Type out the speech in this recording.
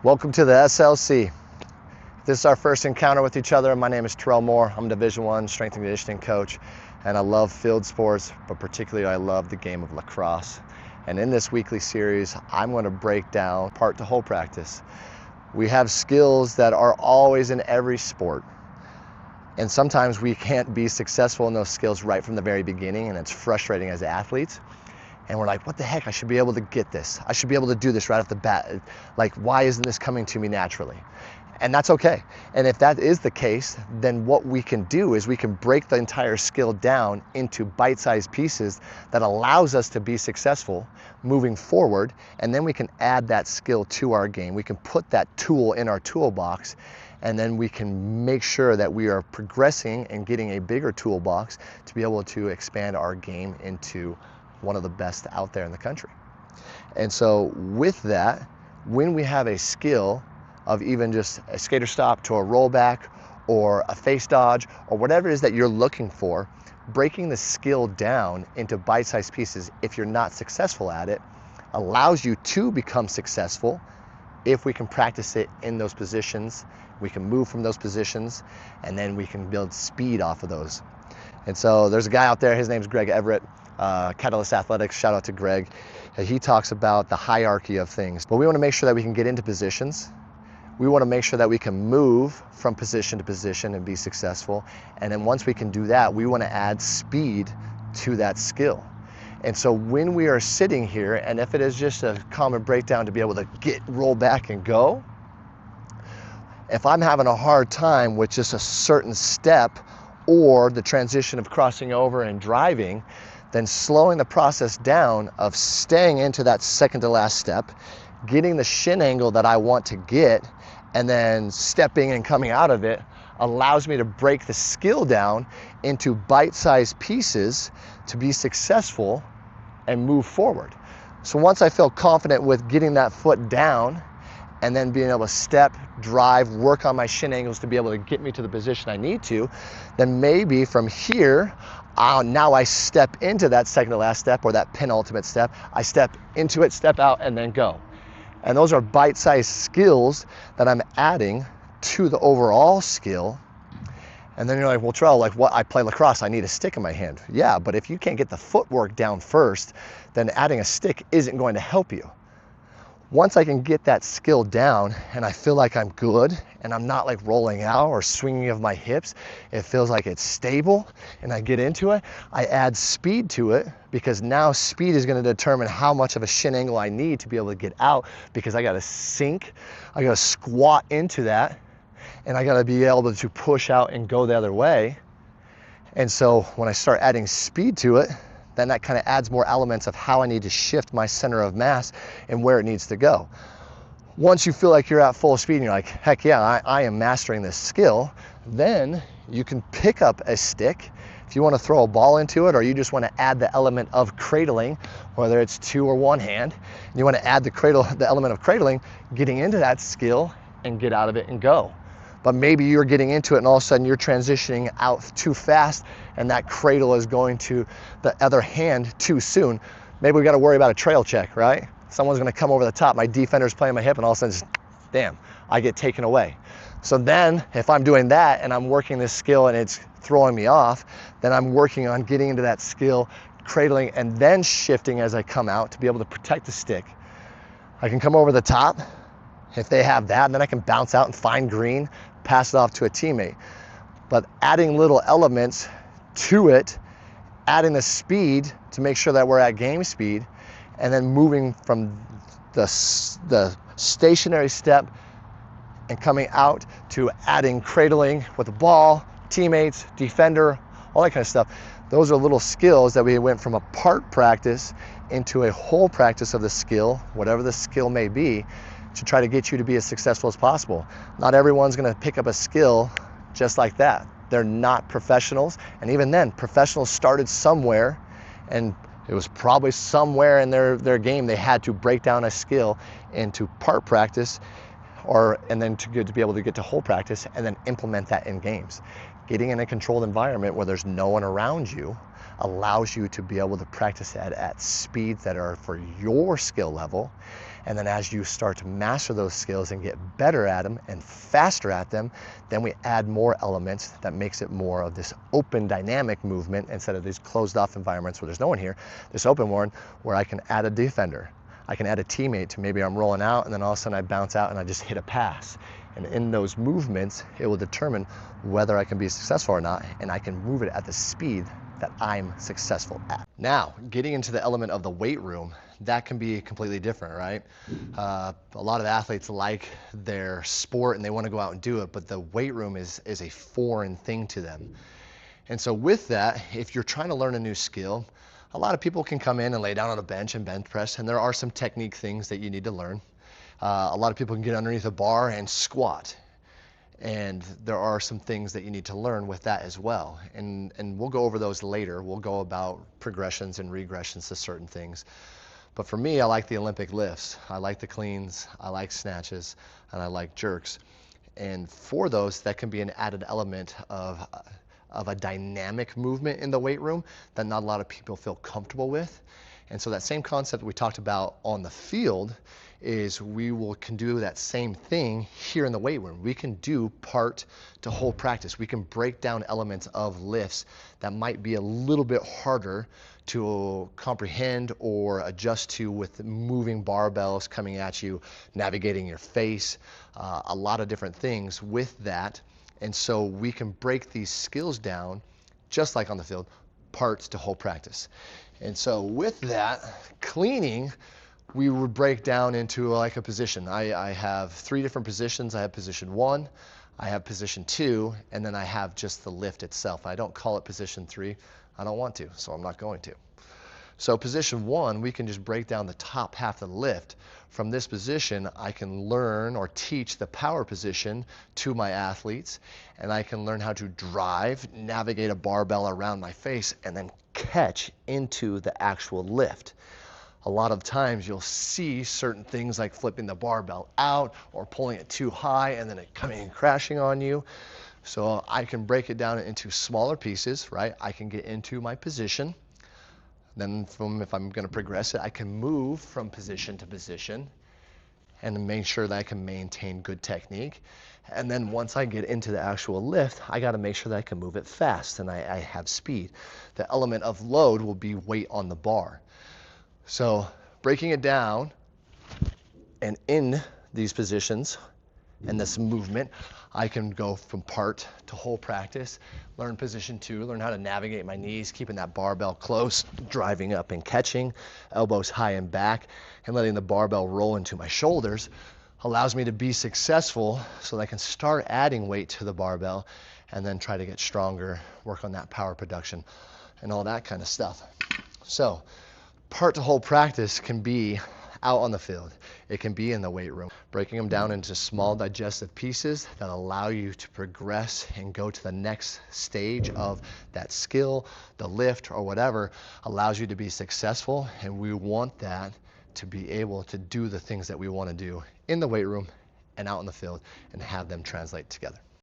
Welcome to the SLC. This is our first encounter with each other. My name is Terrell Moore. I'm a Division I strength and conditioning coach, and I love field sports, but particularly I love the game of lacrosse. And in this weekly series, I'm going to break down part to whole practice. We have skills that are always in every sport, and sometimes we can't be successful in those skills right from the very beginning, and it's frustrating as athletes. And we're like, what the heck, I should be able to get this. I should be able to do this right off the bat. Like, why isn't this coming to me naturally? And that's okay. And if that is the case, then what we can do is we can break the entire skill down into bite-sized pieces that allows us to be successful moving forward. And then we can add that skill to our game. We can put that tool in our toolbox, and then we can make sure that we are progressing and getting a bigger toolbox to be able to expand our game into one of the best out there in the country. And so with that, when we have a skill of even just a skater stop to a rollback or a face dodge or whatever it is that you're looking for, breaking the skill down into bite-sized pieces, if you're not successful at it, allows you to become successful if we can practice it in those positions. We can move from those positions, and then we can build speed off of those. And so there's a guy out there, his name's Greg Everett, Catalyst Athletics, shout out to Greg. He talks about the hierarchy of things, but we want to make sure that we can get into positions. We want to make sure that we can move from position to position and be successful. And then once we can do that, we want to add speed to that skill. And so when we are sitting here, and if it is just a common breakdown to be able to roll back and go, if I'm having a hard time with just a certain step or the transition of crossing over and driving, then slowing the process down of staying into that second to last step, getting the shin angle that I want to get, and then stepping and coming out of it allows me to break the skill down into bite-sized pieces to be successful and move forward. So once I feel confident with getting that foot down and then being able to step, drive, work on my shin angles to be able to get me to the position I need to, then maybe from here, now I step into that second to last step or that penultimate step. I step into it, step out, and then go. And those are bite-sized skills that I'm adding to the overall skill. And then you're like, well, Terrell, like what? I play lacrosse, I need a stick in my hand. Yeah, but if you can't get the footwork down first, then adding a stick isn't going to help you. Once I can get that skill down and I feel like I'm good and I'm not like rolling out or swinging of my hips, it feels like it's stable and I get into it, I add speed to it, because now speed is going to determine how much of a shin angle I need to be able to get out, because I got to sink, I got to squat into that, and I got to be able to push out and go the other way. And so when I start adding speed to it, then that kind of adds more elements of how I need to shift my center of mass and where it needs to go. Once you feel like you're at full speed and you're like, heck yeah, I am mastering this skill, then you can pick up a stick. If you want to throw a ball into it, or you just want to add the element of cradling, whether it's two or one hand, and you want to add the element of cradling, getting into that skill and get out of it and go. But maybe you're getting into it and all of a sudden you're transitioning out too fast and that cradle is going to the other hand too soon. Maybe we got to worry about a trail check, right? Someone's going to come over the top, my defender's playing my hip, and all of a sudden, damn, I get taken away. So then if I'm doing that and I'm working this skill and it's throwing me off, then I'm working on getting into that skill, cradling, and then shifting as I come out to be able to protect the stick. I can come over the top if they have that, and then I can bounce out and find green, pass it off to a teammate. But adding little elements to it, adding the speed to make sure that we're at game speed, and then moving from the stationary step and coming out to adding cradling with the ball, teammates, defender, all that kind of stuff. Those are little skills that we went from a part practice into a whole practice of the skill, whatever the skill may be, to try to get you to be as successful as possible. Not everyone's going to pick up a skill just like that. They're not professionals, and even then, professionals started somewhere, and it was probably somewhere in their game they had to break down a skill into part practice, and then to be able to get to whole practice and then implement that in games. Getting in a controlled environment where there's no one around you allows you to be able to practice that at speeds that are for your skill level, And then as you start to master those skills and get better at them and faster at them, then we add more elements that makes it more of this open dynamic movement instead of these closed off environments where there's no one here, this open one where I can add a defender. I can add a teammate to maybe I'm rolling out and then all of a sudden I bounce out and I just hit a pass. And in those movements, it will determine whether I can be successful or not, and I can move it at the speed that I'm successful at. Now, getting into the element of the weight room, that can be completely different, right? A lot of athletes like their sport and they want to go out and do it, but the weight room is a foreign thing to them. And so with that, if you're trying to learn a new skill, a lot of people can come in and lay down on a bench and bench press, and there are some technique things that you need to learn. A lot of people can get underneath a bar and squat. And there are some things that you need to learn with that as well. And we'll go over those later. We'll go about progressions and regressions to certain things. But for me, I like the Olympic lifts. I like the cleans, I like snatches, and I like jerks. And for those, that can be an added element of a dynamic movement in the weight room that not a lot of people feel comfortable with. And so that same concept we talked about on the field is can do that same thing here in the weight room. We can do part to whole practice. We can break down elements of lifts that might be a little bit harder to comprehend or adjust to with moving barbells coming at you, navigating your face, a lot of different things with that. And so we can break these skills down, just like on the field, parts to whole practice. And so with that, cleaning, we would break down into like a position. I have 3 different positions. I have position 1, I have position 2, and then I have just the lift itself. I don't call it position 3. I don't want to, so I'm not going to. So position 1, we can just break down the top half of the lift. From this position, I can learn or teach the power position to my athletes, and I can learn how to drive, navigate a barbell around my face, and then catch into the actual lift. A lot of times you'll see certain things like flipping the barbell out or pulling it too high and then it coming and crashing on you. So I can break it down into smaller pieces, right? I can get into my position. Then if I'm going to progress it, I can move from position to position and make sure that I can maintain good technique. And then once I get into the actual lift, I got to make sure that I can move it fast and I have speed. The element of load will be weight on the bar. So breaking it down and in these positions and this movement, I can go from part to whole practice, learn position 2, learn how to navigate my knees, keeping that barbell close, driving up and catching, elbows high and back, and letting the barbell roll into my shoulders allows me to be successful so that I can start adding weight to the barbell and then try to get stronger, work on that power production and all that kind of stuff. So part to whole practice can be out on the field. It can be in the weight room, breaking them down into small digestive pieces that allow you to progress and go to the next stage of that skill, the lift or whatever, allows you to be successful. And we want that to be able to do the things that we want to do in the weight room and out in the field and have them translate together.